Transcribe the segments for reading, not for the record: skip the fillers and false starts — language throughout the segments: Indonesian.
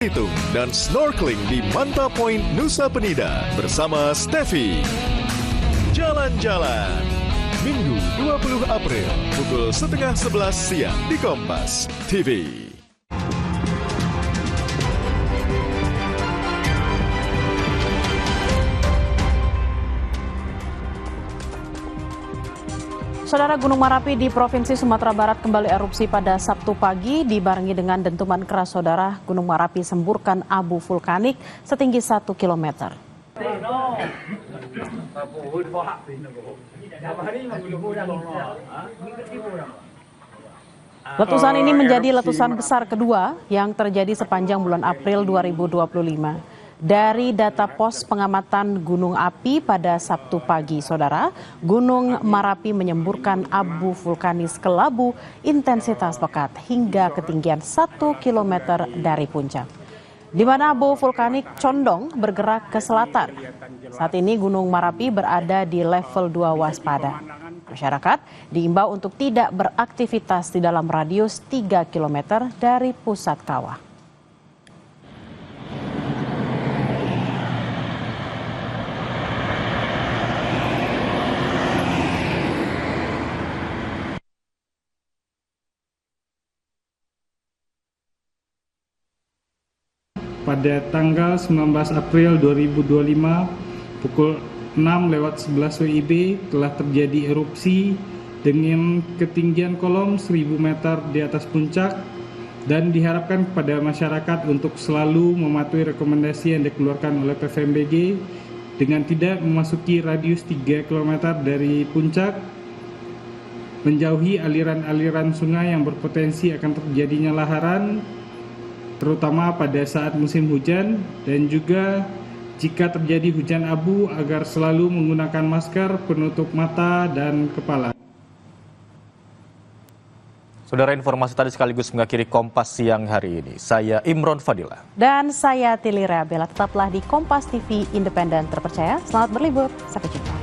Hitung dan snorkeling di Manta Point, Nusa Penida bersama Steffi. Jalan-jalan Minggu 20 April pukul 10:30 siang di Kompas TV. Saudara, Gunung Merapi di Provinsi Sumatera Barat kembali erupsi pada Sabtu pagi dibarengi dengan dentuman keras. Saudara, Gunung Merapi semburkan abu vulkanik setinggi 1 km. Letusan ini menjadi letusan besar kedua yang terjadi sepanjang bulan April 2025. Dari data pos pengamatan gunung api pada Sabtu pagi, saudara, Gunung Merapi menyemburkan abu vulkanis kelabu intensitas pekat hingga ketinggian 1 km dari puncak, di mana abu vulkanik condong bergerak ke selatan. Saat ini Gunung Merapi berada di level 2 waspada. Masyarakat diimbau untuk tidak beraktivitas di dalam radius 3 km dari pusat kawah. Pada tanggal 19 April 2025 pukul 6:11 WIB telah terjadi erupsi dengan ketinggian kolom 1000 meter di atas puncak, dan diharapkan kepada masyarakat untuk selalu mematuhi rekomendasi yang dikeluarkan oleh PVMBG dengan tidak memasuki radius 3 km dari puncak, menjauhi aliran-aliran sungai yang berpotensi akan terjadinya laharan, terutama pada saat musim hujan, dan juga jika terjadi hujan abu agar selalu menggunakan masker penutup mata dan kepala. Saudara, informasi tadi sekaligus mengakhiri Kompas siang hari ini. Saya Imron Fadila. Dan saya Tili Reabella. Tetaplah di Kompas TV, independen terpercaya. Selamat berlibur, sampai jumpa.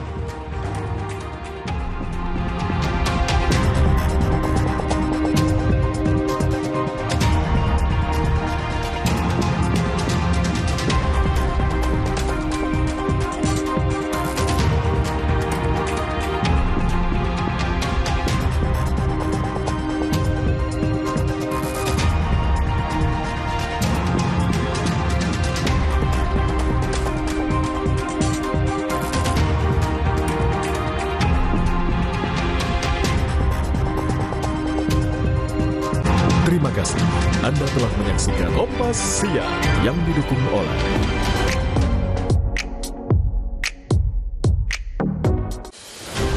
Terima kasih Anda telah menyaksikan Kompas Siang yang didukung oleh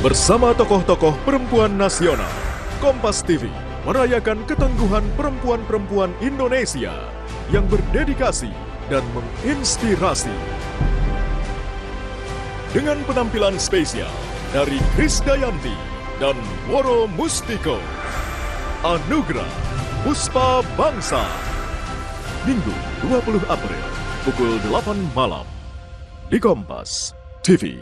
bersama tokoh-tokoh perempuan nasional. Kompas TV merayakan ketangguhan perempuan-perempuan Indonesia yang berdedikasi dan menginspirasi. Dengan penampilan spesial dari Krisdayanti dan Woro Mustiko. Anugerah Puspa Bangsa, Minggu 20 April pukul 8 malam di Kompas TV.